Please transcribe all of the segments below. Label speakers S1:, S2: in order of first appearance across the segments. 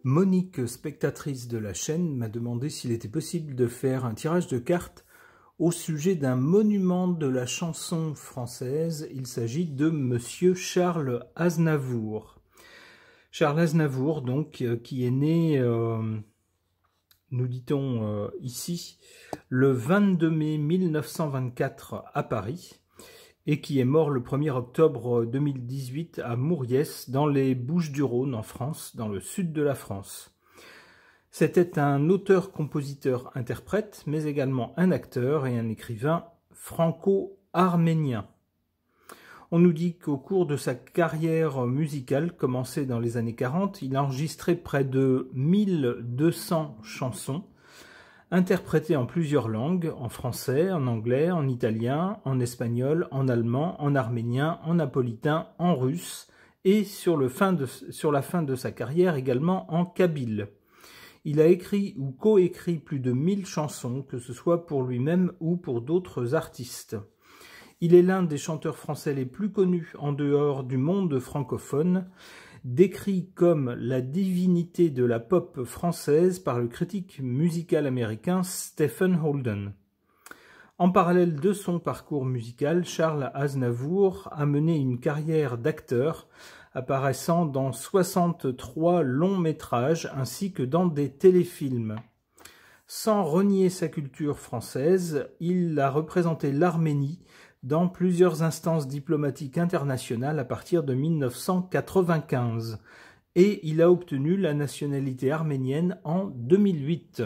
S1: Monique, spectatrice de la chaîne, m'a demandé s'il était possible de faire un tirage de cartes au sujet d'un monument de la chanson française. Il s'agit de Monsieur Charles Aznavour. Charles Aznavour, donc, qui est né, nous dit-on ici, le 22 mai 1924 à Paris, et qui est mort le 1er octobre 2018 à Mouriès, dans les Bouches-du-Rhône, en France, dans le sud de la France. C'était un auteur-compositeur-interprète, mais également un acteur et un écrivain franco-arménien. On nous dit qu'au cours de sa carrière musicale, commencée dans les années 40, il a enregistré près de 1200 chansons, interprétées en plusieurs langues, en français, en anglais, en italien, en espagnol, en allemand, en arménien, en napolitain, en russe, et sur la fin de sa carrière également en kabyle. Il a écrit ou coécrit plus de 1000 chansons, que ce soit pour lui-même ou pour d'autres artistes. Il est l'un des chanteurs français les plus connus en dehors du monde francophone, décrit comme la divinité de la pop française par le critique musical américain Stephen Holden. En parallèle de son parcours musical, Charles Aznavour a mené une carrière d'acteur, apparaissant dans 63 longs métrages ainsi que dans des téléfilms. Sans renier sa culture française, il a représenté l'Arménie dans plusieurs instances diplomatiques internationales à partir de 1995, et il a obtenu la nationalité arménienne en 2008.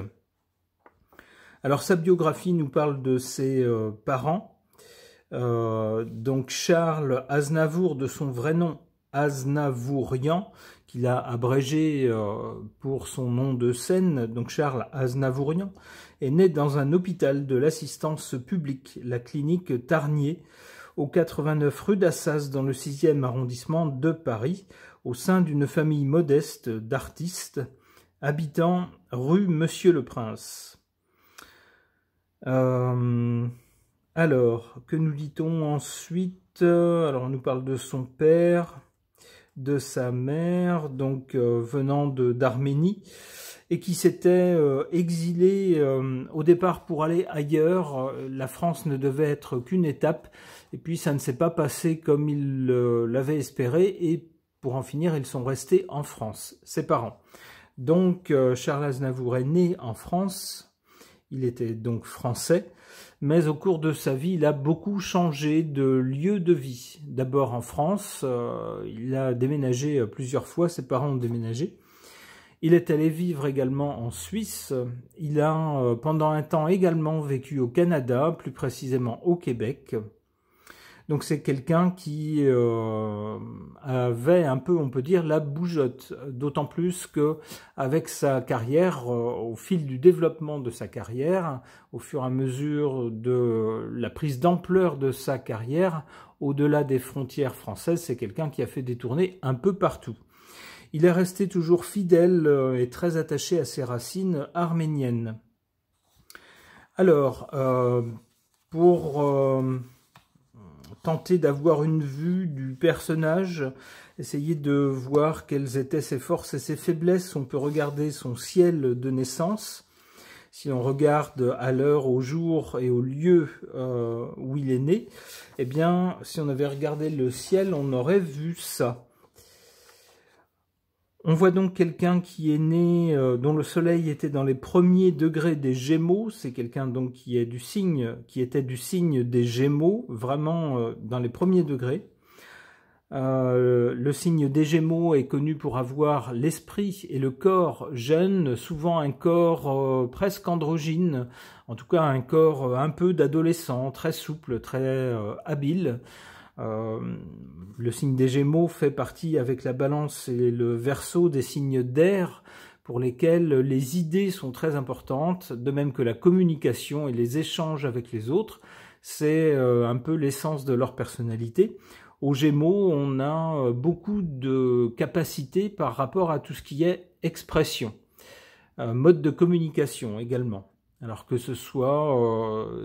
S1: Alors sa biographie nous parle de ses parents, donc Charles Aznavour, de son vrai nom Aznavourian, qu'il a abrégé pour son nom de scène, donc Charles Aznavourian, est né dans un hôpital de l'assistance publique, la clinique Tarnier, au 89 rue d'Assas, dans le 6e arrondissement de Paris, au sein d'une famille modeste d'artistes, habitant rue Monsieur-le-Prince. Alors, que nous dit-on ensuite? Alors, on nous parle de son père, de sa mère, donc venant d'Arménie, et qui s'était exilé au départ pour aller ailleurs. La France ne devait être qu'une étape, et puis ça ne s'est pas passé comme il l'avait espéré, et pour en finir, ils sont restés en France, ses parents. Donc Charles Aznavour est né en France, il était donc français, mais au cours de sa vie, il a beaucoup changé de lieu de vie. D'abord en France, il a déménagé plusieurs fois, ses parents ont déménagé. Il est allé vivre également en Suisse. Il a pendant un temps également vécu au Canada, plus précisément au Québec. Donc c'est quelqu'un qui avait un peu, on peut dire, la bougeotte, d'autant plus que avec sa carrière, au fil du développement de sa carrière, au fur et à mesure de la prise d'ampleur de sa carrière, au-delà des frontières françaises, c'est quelqu'un qui a fait des tournées un peu partout. Il est resté toujours fidèle et très attaché à ses racines arméniennes. Alors, pour tenter d'avoir une vue du personnage, essayer de voir quelles étaient ses forces et ses faiblesses, on peut regarder son ciel de naissance. Si on regarde à l'heure, au jour et au lieu où il est né, eh bien, si on avait regardé le ciel, on aurait vu ça. On voit donc quelqu'un qui est né, dont le soleil était dans les premiers degrés des Gémeaux. C'est quelqu'un donc qui était du signe des Gémeaux, vraiment dans les premiers degrés. Le signe des Gémeaux est connu pour avoir l'esprit et le corps jeune, souvent un corps presque androgyne, en tout cas un corps un peu d'adolescent, très souple, très habile. Le signe des Gémeaux fait partie, avec la Balance et le Verseau, des signes d'air pour lesquels les idées sont très importantes, de même que la communication et les échanges avec les autres. C'est un peu l'essence de leur personnalité. Aux Gémeaux, on a beaucoup de capacités par rapport à tout ce qui est expression, mode de communication également. Alors que ce soit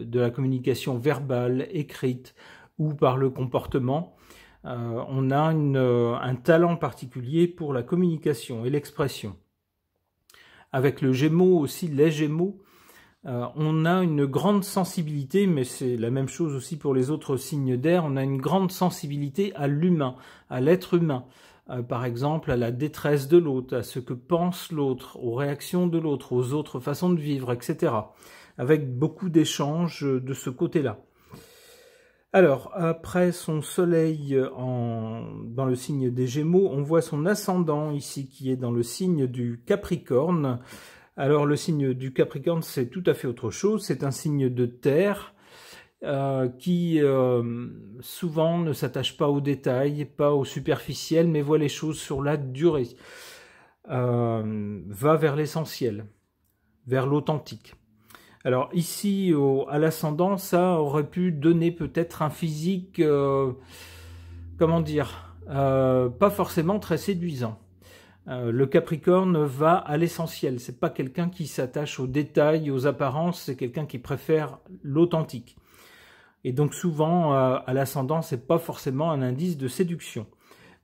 S1: de la communication verbale, écrite, ou par le comportement, on a un talent particulier pour la communication et l'expression. avec le Gémeaux aussi, les Gémeaux, on a une grande sensibilité, mais c'est la même chose aussi pour les autres signes d'air, on a une grande sensibilité à l'humain, à l'être humain. Par exemple, à la détresse de l'autre, à ce que pense l'autre, aux réactions de l'autre, aux autres façons de vivre, etc. Avec beaucoup d'échanges de ce côté-là. Alors, après son soleil dans le signe des Gémeaux, on voit son ascendant ici qui est dans le signe du Capricorne. Alors, le signe du Capricorne, c'est tout à fait autre chose. C'est un signe de terre qui souvent ne s'attache pas aux détails, pas au superficiel, mais voit les choses sur la durée. Va vers l'essentiel, vers l'authentique. Alors ici, à l'ascendant, ça aurait pu donner peut-être un physique, comment dire, pas forcément très séduisant. Le Capricorne va à l'essentiel. C'est pas quelqu'un qui s'attache aux détails, aux apparences. C'est quelqu'un qui préfère l'authentique. Et donc souvent, à l'ascendant, c'est pas forcément un indice de séduction.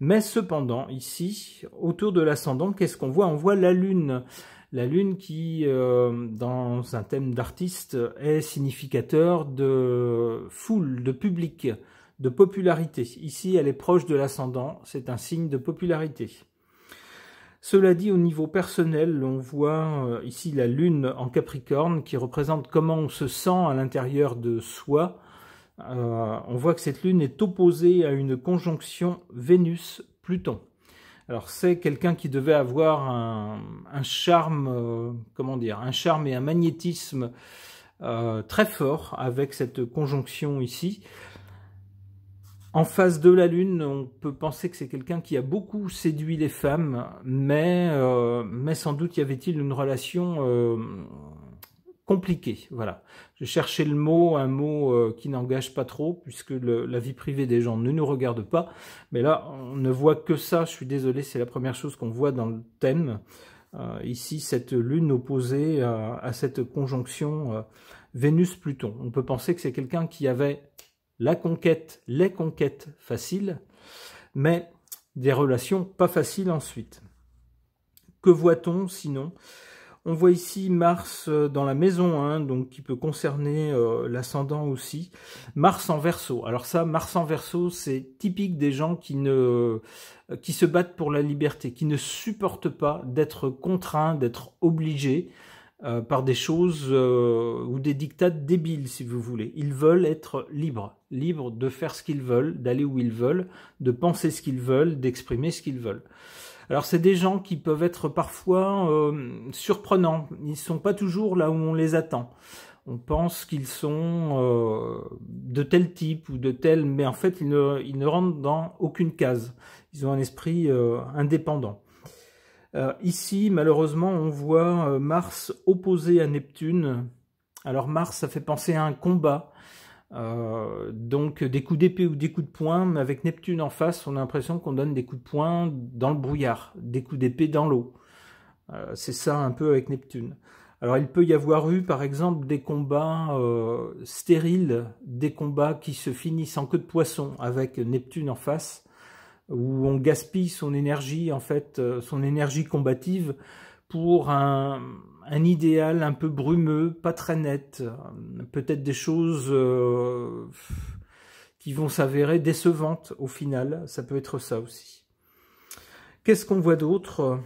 S1: Mais cependant, ici, autour de l'ascendant, qu'est-ce qu'on voit? On voit la Lune. La Lune qui, dans un thème d'artiste, est significateur de foule, de public, de popularité. Ici, elle est proche de l'ascendant. C'est un signe de popularité. Cela dit, au niveau personnel, on voit ici la Lune en Capricorne qui représente comment on se sent à l'intérieur de soi. On voit que cette Lune est opposée à une conjonction Vénus-Pluton. Alors c'est quelqu'un qui devait avoir un charme, comment dire, un charme et un magnétisme très fort avec cette conjonction ici. En face de la Lune, on peut penser que c'est quelqu'un qui a beaucoup séduit les femmes, mais sans doute y avait-il une relation compliquée. Voilà. Je cherchais le mot, un mot qui n'engage pas trop, puisque la vie privée des gens ne nous regarde pas. Mais là, on ne voit que ça. Je suis désolé, c'est la première chose qu'on voit dans le thème. Ici, cette Lune opposée à cette conjonction Vénus-Pluton. On peut penser que c'est quelqu'un qui avait la conquête, les conquêtes faciles, mais des relations pas faciles ensuite. Que voit-on sinon? On voit ici Mars dans la maison 1, donc qui peut concerner l'ascendant aussi. Mars en Verseau. Alors ça, Mars en Verseau, c'est typique des gens qui se battent pour la liberté, qui ne supportent pas d'être contraints, d'être obligés par des choses ou des dictats débiles, si vous voulez. Ils veulent être libres, libres de faire ce qu'ils veulent, d'aller où ils veulent, de penser ce qu'ils veulent, d'exprimer ce qu'ils veulent. Alors c'est des gens qui peuvent être parfois surprenants, ils ne sont pas toujours là où on les attend. On pense qu'ils sont de tel type ou de tel, mais en fait ils ne rentrent dans aucune case. Ils ont un esprit indépendant. Ici, malheureusement, on voit Mars opposé à Neptune. Alors Mars, ça fait penser à un combat. Donc des coups d'épée ou des coups de poing, mais avec Neptune en face, on a l'impression qu'on donne des coups de poing dans le brouillard, des coups d'épée dans l'eau. C'est ça un peu avec Neptune. Alors il peut y avoir eu par exemple des combats stériles, des combats qui se finissent en queue de poisson avec Neptune en face, où on gaspille son énergie, en fait, son énergie combative pour un idéal un peu brumeux, pas très net, peut-être des choses qui vont s'avérer décevantes au final, ça peut être ça aussi. Qu'est-ce qu'on voit d'autre?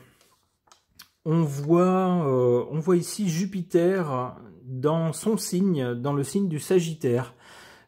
S1: On voit ici Jupiter dans son signe, dans le signe du Sagittaire.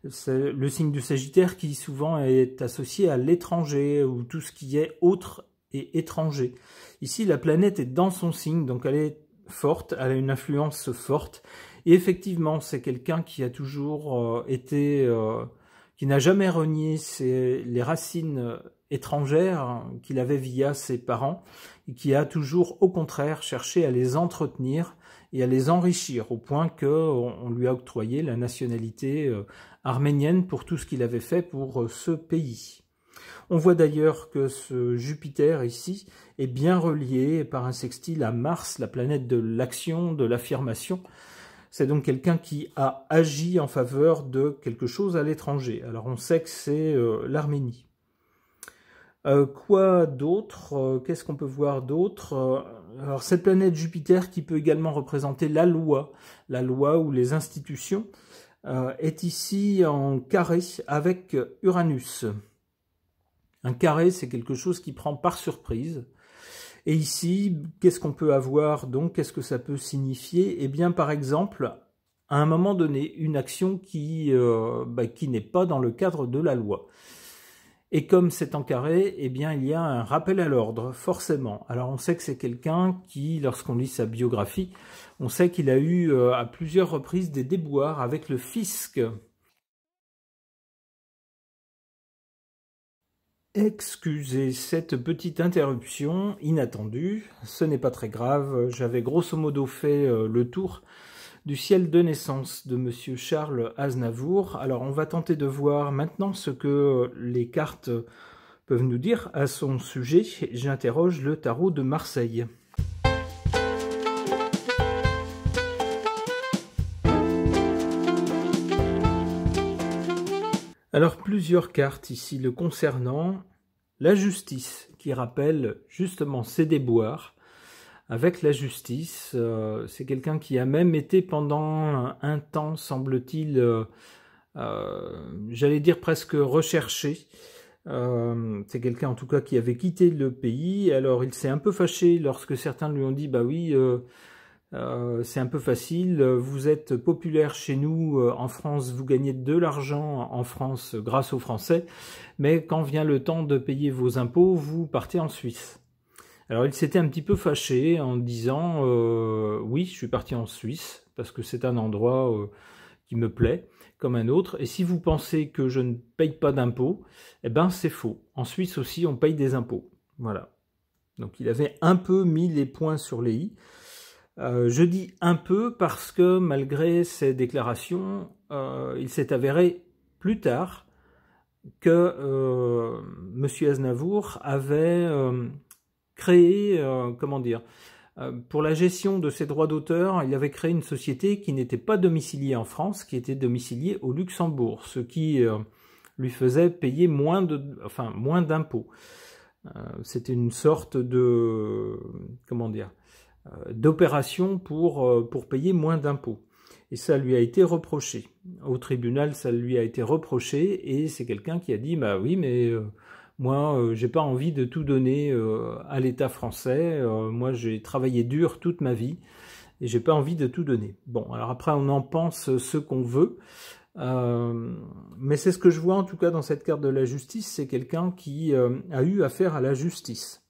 S1: C'est le signe du Sagittaire qui souvent est associé à l'étranger ou tout ce qui est autre et étranger. Ici, la planète est dans son signe, donc elle est forte, elle a une influence forte. Et effectivement, c'est quelqu'un qui a toujours qui n'a jamais renié les racines étrangères qu'il avait via ses parents, et qui a toujours, au contraire, cherché à les entretenir et à les enrichir, au point qu'on lui a octroyé la nationalité arménienne pour tout ce qu'il avait fait pour ce pays. On voit d'ailleurs que ce Jupiter ici est bien relié par un sextile à Mars, la planète de l'action, de l'affirmation. C'est donc quelqu'un qui a agi en faveur de quelque chose à l'étranger. Alors on sait que c'est l'Arménie. Quoi d'autre? Qu'est-ce qu'on peut voir d'autre? Alors cette planète Jupiter qui peut également représenter la loi ou les institutions, est ici en carré avec Uranus. Un carré, c'est quelque chose qui prend par surprise. Et ici, qu'est-ce qu'on peut avoir donc? Qu'est-ce que ça peut signifier? Eh bien, par exemple, à un moment donné, une action qui n'est pas dans le cadre de la loi. Et comme c'est en carré, eh bien, il y a un rappel à l'ordre, forcément. Alors, on sait que c'est quelqu'un qui, lorsqu'on lit sa biographie, on sait qu'il a eu à plusieurs reprises des déboires avec le fisc. Excusez cette petite interruption inattendue, ce n'est pas très grave, j'avais grosso modo fait le tour du ciel de naissance de Monsieur Charles Aznavour. Alors on va tenter de voir maintenant ce que les cartes peuvent nous dire à son sujet. J'interroge le tarot de Marseille. Alors plusieurs cartes ici le concernant. La justice qui rappelle justement ses déboires. Avec la justice, c'est quelqu'un qui a même été pendant un temps, semble-t-il, j'allais dire presque recherché. C'est quelqu'un en tout cas qui avait quitté le pays. Alors il s'est un peu fâché lorsque certains lui ont dit « bah oui, c'est un peu facile, vous êtes populaire chez nous en France, vous gagnez de l'argent en France grâce aux Français, mais quand vient le temps de payer vos impôts, vous partez en Suisse ». Alors il s'était un petit peu fâché en disant oui, je suis parti en Suisse parce que c'est un endroit qui me plaît comme un autre. Et si vous pensez que je ne paye pas d'impôts, eh ben c'est faux. En Suisse aussi, on paye des impôts. Voilà. Donc il avait un peu mis les points sur les i. Je dis un peu parce que malgré ces déclarations, il s'est avéré plus tard que Monsieur Aznavour avait créé, pour la gestion de ses droits d'auteur, il avait créé une société qui n'était pas domiciliée en France, qui était domiciliée au Luxembourg, ce qui lui faisait payer moins d'impôts. C'était une sorte de, d'opération pour payer moins d'impôts. Et ça lui a été reproché. Au tribunal, ça lui a été reproché, et c'est quelqu'un qui a dit, bah oui, mais moi, j'ai pas envie de tout donner à l'État français. Moi, j'ai travaillé dur toute ma vie et j'ai pas envie de tout donner. Bon, alors après, on en pense ce qu'on veut. Mais c'est ce que je vois en tout cas dans cette carte de la justice. C'est quelqu'un qui a eu affaire à la justice.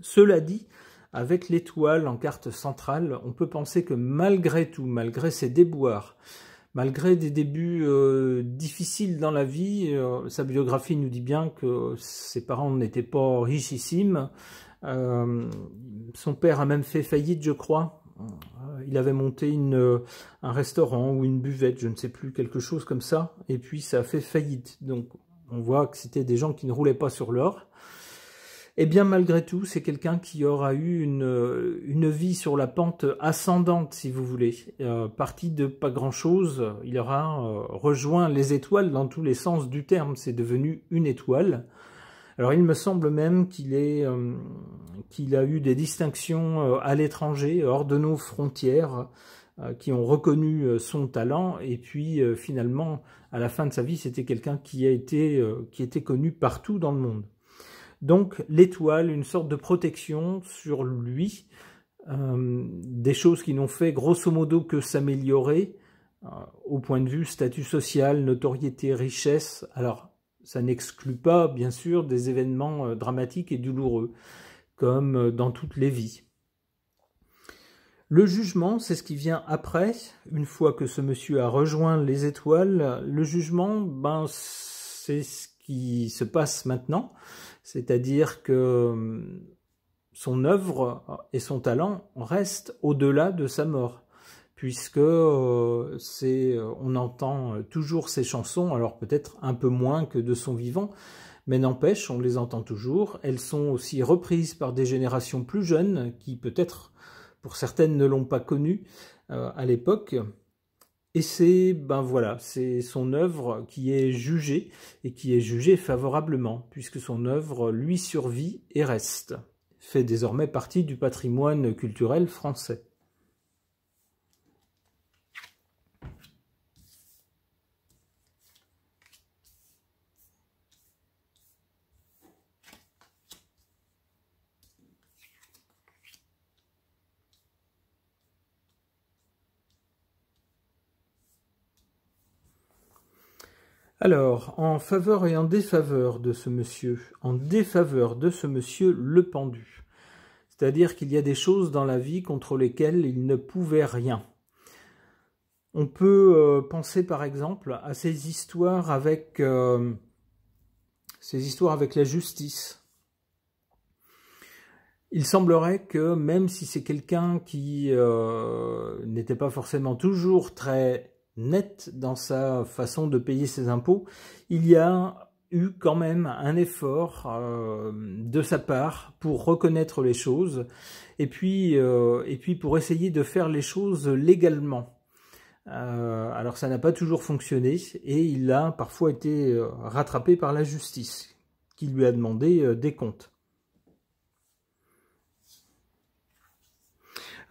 S1: Cela dit, avec l'étoile en carte centrale, on peut penser que malgré tout, malgré ses déboires, malgré des débuts difficiles dans la vie, sa biographie nous dit bien que ses parents n'étaient pas richissimes. Son père a même fait faillite, je crois. Il avait monté un restaurant ou une buvette, je ne sais plus, quelque chose comme ça. Et puis ça a fait faillite. Donc on voit que c'était des gens qui ne roulaient pas sur l'or. Eh bien, malgré tout, c'est quelqu'un qui aura eu une vie sur la pente ascendante, si vous voulez. Parti de pas grand-chose, il aura rejoint les étoiles dans tous les sens du terme. C'est devenu une étoile. Alors, il me semble même qu'il a eu des distinctions à l'étranger, hors de nos frontières, qui ont reconnu son talent. Et puis, finalement, à la fin de sa vie, c'était quelqu'un qui était connu partout dans le monde. Donc l'étoile, une sorte de protection sur lui, des choses qui n'ont fait grosso modo que s'améliorer au point de vue statut social, notoriété, richesse. Alors ça n'exclut pas bien sûr des événements dramatiques et douloureux, comme dans toutes les vies. Le jugement, c'est ce qui vient après, une fois que ce monsieur a rejoint les étoiles. Le jugement, ben, c'est ce qui se passe maintenant. C'est-à-dire que son œuvre et son talent restent au-delà de sa mort, puisque on entend toujours ses chansons, alors peut-être un peu moins que de son vivant, mais n'empêche, on les entend toujours. Elles sont aussi reprises par des générations plus jeunes, qui peut-être, pour certaines, ne l'ont pas connu à l'époque. Et c'est voilà, c'est son œuvre qui est jugée, et qui est jugée favorablement, puisque son œuvre lui survit et reste. Fait désormais partie du patrimoine culturel français. Alors, en faveur et en défaveur de ce monsieur, le pendu. C'est-à-dire qu'il y a des choses dans la vie contre lesquelles il ne pouvait rien. On peut penser par exemple à ces histoires avec la justice. Il semblerait que même si c'est quelqu'un qui n'était pas forcément toujours très net dans sa façon de payer ses impôts, il y a eu quand même un effort de sa part pour reconnaître les choses et puis pour essayer de faire les choses légalement. Alors ça n'a pas toujours fonctionné et il a parfois été rattrapé par la justice qui lui a demandé des comptes.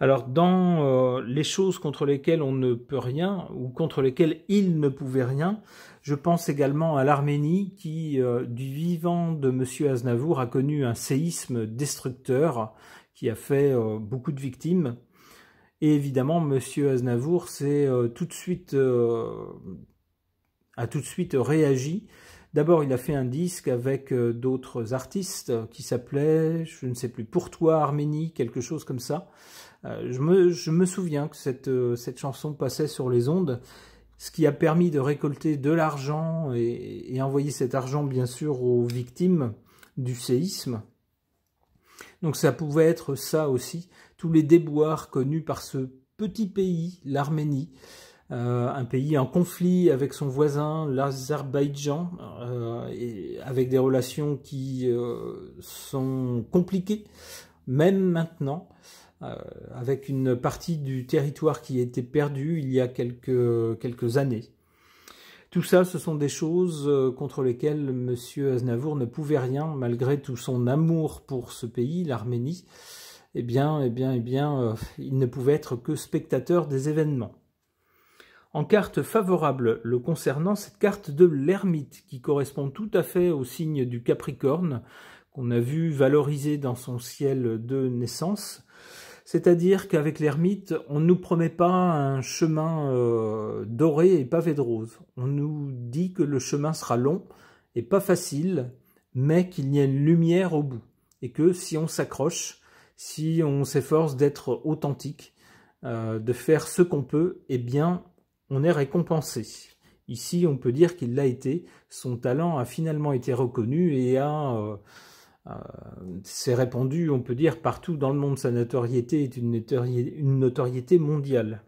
S1: Alors, dans les choses contre lesquelles on ne peut rien, ou contre lesquelles il ne pouvait rien, je pense également à l'Arménie qui, du vivant de M. Aznavour, a connu un séisme destructeur qui a fait beaucoup de victimes. Et évidemment, M. Aznavour a tout de suite réagi. D'abord, il a fait un disque avec d'autres artistes qui s'appelait, je ne sais plus, Pour toi Arménie, quelque chose comme ça. Je me souviens que cette chanson passait sur les ondes, ce qui a permis de récolter de l'argent et envoyer cet argent bien sûr aux victimes du séisme. Donc ça pouvait être ça aussi, tous les déboires connus par ce petit pays, l'Arménie, un pays en conflit avec son voisin, l'Azerbaïdjan, avec des relations qui sont compliquées, même maintenant. Avec une partie du territoire qui a été perdue il y a quelques années. Tout ça, ce sont des choses contre lesquelles M. Aznavour ne pouvait rien, malgré tout son amour pour ce pays, l'Arménie. Il ne pouvait être que spectateur des événements. En carte favorable le concernant, cette carte de l'ermite, qui correspond tout à fait au signe du Capricorne, qu'on a vu valorisé dans son ciel de naissance. C'est-à-dire qu'avec l'ermite, on ne nous promet pas un chemin doré et pavé de rose. On nous dit que le chemin sera long et pas facile, mais qu'il y a une lumière au bout. Et que si on s'accroche, si on s'efforce d'être authentique, de faire ce qu'on peut, eh bien, on est récompensé. Ici, on peut dire qu'il l'a été. Son talent a finalement été reconnu et s'est répandu, on peut dire, partout dans le monde. Sa notoriété est une notoriété mondiale.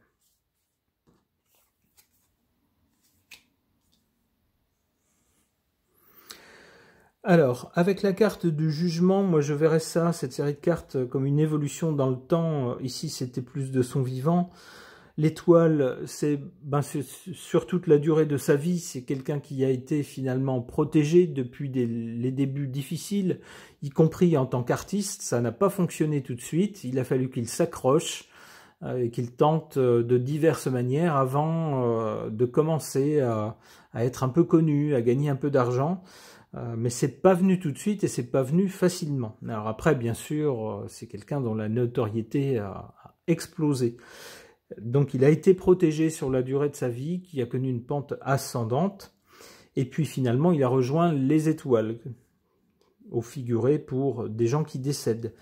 S1: Alors, avec la carte du jugement, moi je verrais ça, cette série de cartes, comme une évolution dans le temps. Ici, c'était plus de son vivant. L'étoile, c'est sur toute la durée de sa vie, c'est quelqu'un qui a été finalement protégé depuis les débuts difficiles, y compris en tant qu'artiste. Ça n'a pas fonctionné tout de suite, il a fallu qu'il s'accroche et qu'il tente de diverses manières avant de commencer à être un peu connu, à gagner un peu d'argent. Mais c'est pas venu tout de suite et c'est pas venu facilement. Alors après, bien sûr, c'est quelqu'un dont la notoriété a explosé. Donc il a été protégé sur la durée de sa vie, qui a connu une pente ascendante, et puis finalement il a rejoint les étoiles, au figuré pour des gens qui décèdent.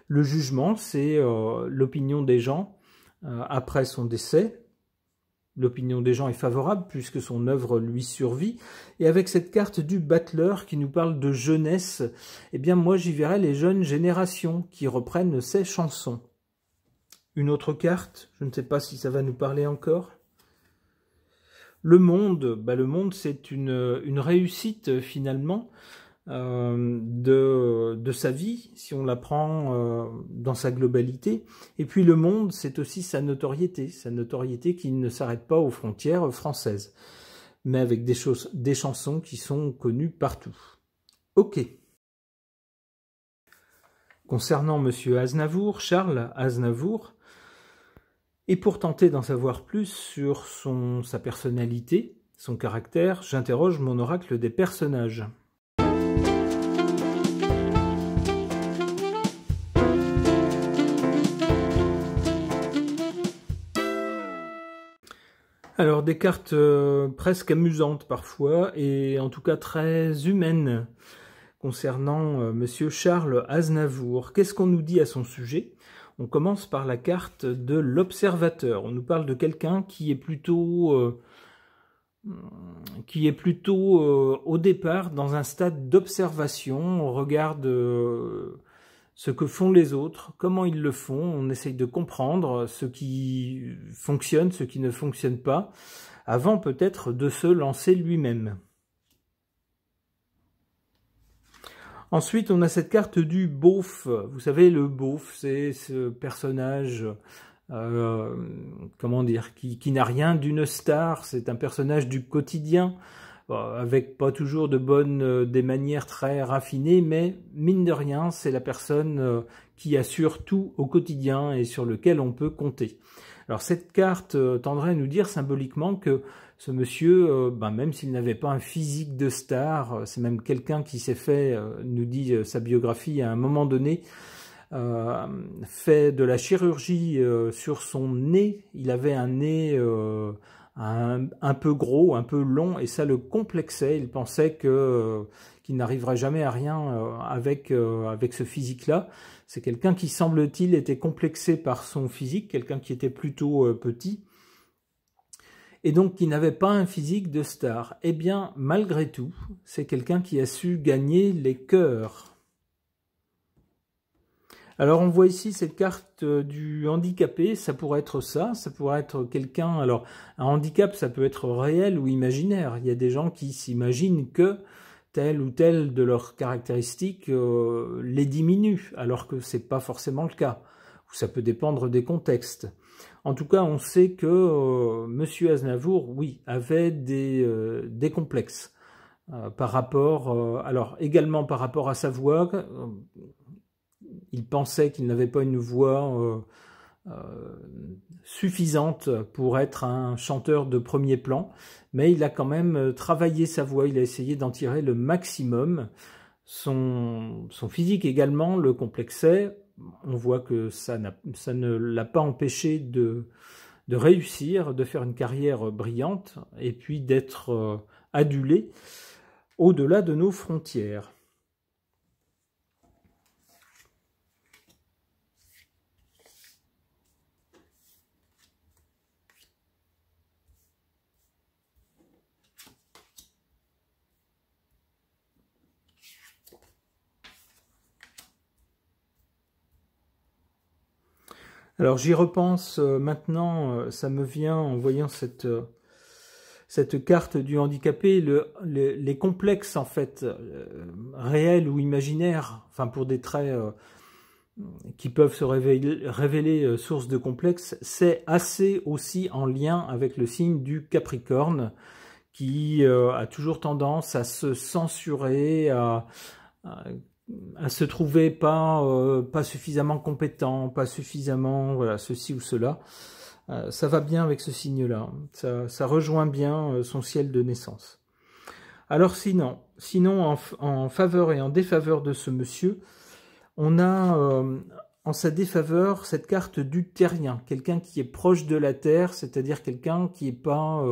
S1: Le jugement, c'est l'opinion des gens après son décès. L'opinion des gens est favorable puisque son œuvre lui survit. Et avec cette carte du battleur qui nous parle de jeunesse, eh bien moi j'y verrais les jeunes générations qui reprennent ces chansons. Une autre carte, je ne sais pas si ça va nous parler encore. Le monde, le monde c'est une réussite finalement. de sa vie, si on la prend dans sa globalité. Et puis le monde, c'est aussi sa notoriété qui ne s'arrête pas aux frontières françaises, mais avec des chansons qui sont connues partout. Ok. Concernant Monsieur Aznavour, Charles Aznavour, et pour tenter d'en savoir plus sur sa personnalité, son caractère, j'interroge mon oracle des personnages. Alors des cartes presque amusantes parfois, et en tout cas très humaines, concernant Monsieur Charles Aznavour. Qu'est-ce qu'on nous dit à son sujet? On commence par la carte de l'observateur. On nous parle de quelqu'un qui est plutôt au départ dans un stade d'observation. On regarde ce que font les autres, comment ils le font, on essaye de comprendre ce qui fonctionne, ce qui ne fonctionne pas, avant peut-être de se lancer lui-même. Ensuite, on a cette carte du beauf. Vous savez, le beauf, c'est ce personnage, comment dire, qui n'a rien d'une star. C'est un personnage du quotidien, avec pas toujours des manières très raffinées, mais mine de rien, c'est la personne qui assure tout au quotidien et sur lequel on peut compter. Alors cette carte tendrait à nous dire symboliquement que ce monsieur, même s'il n'avait pas un physique de star, c'est même quelqu'un qui s'est fait, nous dit sa biographie à un moment donné, fait de la chirurgie sur son nez. Il avait un nez un peu gros, un peu long, et ça le complexait. Il pensait qu'il n'arriverait jamais à rien avec ce physique-là. C'est quelqu'un qui, semble-t-il, était complexé par son physique, quelqu'un qui était plutôt petit, et donc qui n'avait pas un physique de star. Eh bien, malgré tout, c'est quelqu'un qui a su gagner les cœurs. Alors on voit ici cette carte du handicapé, ça pourrait être ça pourrait être quelqu'un... Alors un handicap, ça peut être réel ou imaginaire. Il y a des gens qui s'imaginent que telle ou telle de leurs caractéristiques les diminue, alors que c'est pas forcément le cas. Ça peut dépendre des contextes. En tout cas, on sait que Monsieur Aznavour, oui, avait des complexes par rapport, alors également par rapport à sa voix. Il pensait qu'il n'avait pas une voix suffisante pour être un chanteur de premier plan, mais il a quand même travaillé sa voix, il a essayé d'en tirer le maximum. Son physique également le complexait. On voit que ça ne l'a pas empêché de réussir, de faire une carrière brillante et puis d'être adulé au-delà de nos frontières. Alors j'y repense maintenant, ça me vient en voyant cette carte du handicapé, les complexes en fait, réels ou imaginaires, enfin pour des traits qui peuvent se révéler source de complexes, c'est assez aussi en lien avec le signe du Capricorne, qui a toujours tendance à se censurer, à se trouver pas suffisamment compétent, pas suffisamment voilà, ceci ou cela. Ça va bien avec ce signe-là, ça rejoint bien son ciel de naissance. Alors sinon en faveur et en défaveur de ce monsieur, on a en sa défaveur cette carte du terrien, quelqu'un qui est proche de la terre, c'est-à-dire quelqu'un qui est pas...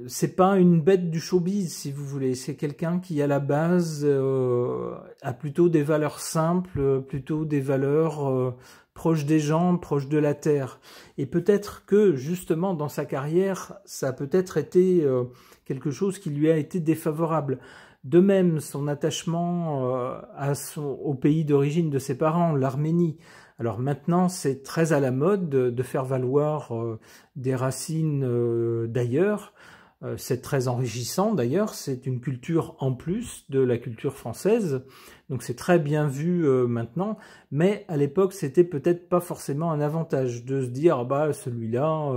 S1: c'est pas une bête du showbiz, si vous voulez. C'est quelqu'un qui, à la base, a plutôt des valeurs simples, plutôt des valeurs proches des gens, proches de la terre. Et peut-être que, justement, dans sa carrière, ça a peut-être été quelque chose qui lui a été défavorable. De même, son attachement au pays d'origine de ses parents, l'Arménie. Alors maintenant, c'est très à la mode de faire valoir des racines d'ailleurs. C'est très enrichissant d'ailleurs, c'est une culture en plus de la culture française, donc c'est très bien vu maintenant, mais à l'époque c'était peut-être pas forcément un avantage de se dire ah bah celui-là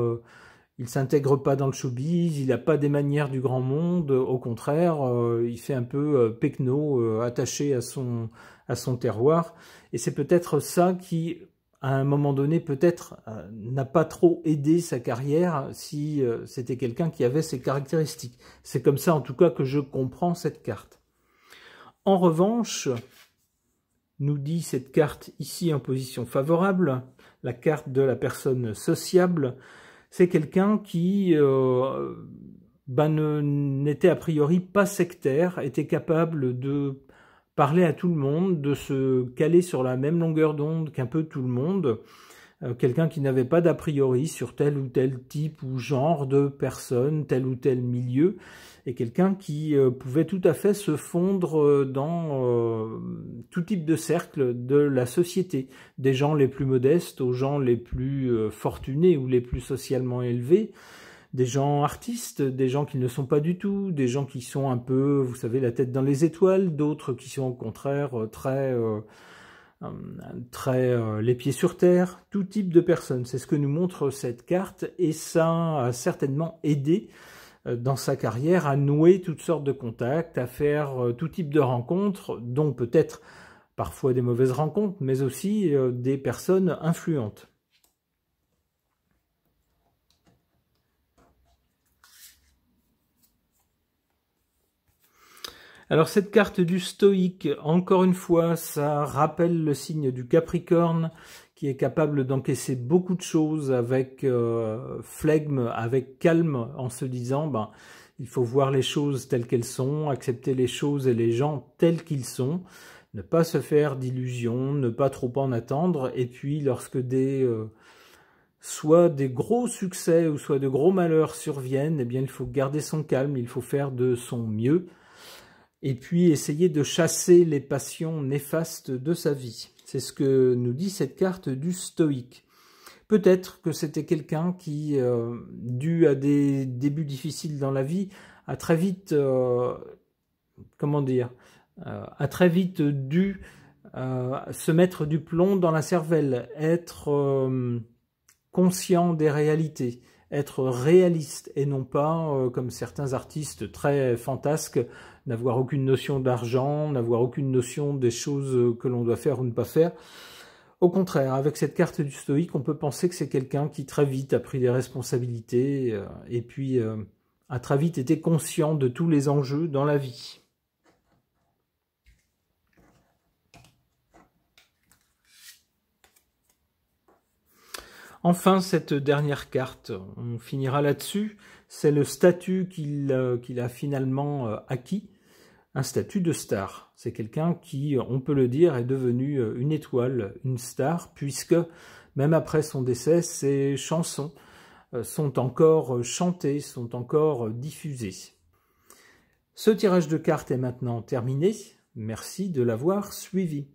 S1: il s'intègre pas dans le showbiz, il n'a pas des manières du grand monde, au contraire il fait un peu pecno, attaché à son terroir, et c'est peut-être ça qui à un moment donné, peut-être, n'a pas trop aidé sa carrière si c'était quelqu'un qui avait ces caractéristiques. C'est comme ça, en tout cas, que je comprends cette carte. En revanche, nous dit cette carte ici en position favorable, la carte de la personne sociable, c'est quelqu'un qui n'était a priori pas sectaire, était capable de parler à tout le monde, de se caler sur la même longueur d'onde qu'un peu tout le monde, quelqu'un qui n'avait pas d'a priori sur tel ou tel type ou genre de personne, tel ou tel milieu, et quelqu'un qui pouvait tout à fait se fondre dans tout type de cercle de la société, des gens les plus modestes aux gens les plus fortunés ou les plus socialement élevés, des gens artistes, des gens qui ne sont pas du tout, des gens qui sont un peu, vous savez, la tête dans les étoiles, d'autres qui sont au contraire très les pieds sur terre, tout type de personnes. C'est ce que nous montre cette carte et ça a certainement aidé dans sa carrière à nouer toutes sortes de contacts, à faire tout type de rencontres, dont peut-être parfois des mauvaises rencontres, mais aussi des personnes influentes. Alors cette carte du stoïque, encore une fois, ça rappelle le signe du Capricorne qui est capable d'encaisser beaucoup de choses avec flegme, avec calme, en se disant ben, il faut voir les choses telles qu'elles sont, accepter les choses et les gens tels qu'ils sont, ne pas se faire d'illusions, ne pas trop en attendre, et puis lorsque soit des gros succès ou soit de gros malheurs surviennent, eh bien il faut garder son calme, il faut faire de son mieux, et puis essayer de chasser les passions néfastes de sa vie. C'est ce que nous dit cette carte du stoïque. Peut-être que c'était quelqu'un qui, dû à des débuts difficiles dans la vie, a très vite, a très vite dû se mettre du plomb dans la cervelle, être conscient des réalités, être réaliste et non pas, comme certains artistes très fantasques, n'avoir aucune notion d'argent, n'avoir aucune notion des choses que l'on doit faire ou ne pas faire. Au contraire, avec cette carte du stoïque, on peut penser que c'est quelqu'un qui très vite a pris des responsabilités et puis a très vite été conscient de tous les enjeux dans la vie. Enfin, cette dernière carte, on finira là-dessus, c'est le statut qu'il a finalement acquis, un statut de star. C'est quelqu'un qui, on peut le dire, est devenu une étoile, une star, puisque même après son décès, ses chansons sont encore chantées, sont encore diffusées. Ce tirage de cartes est maintenant terminé. Merci de l'avoir suivi.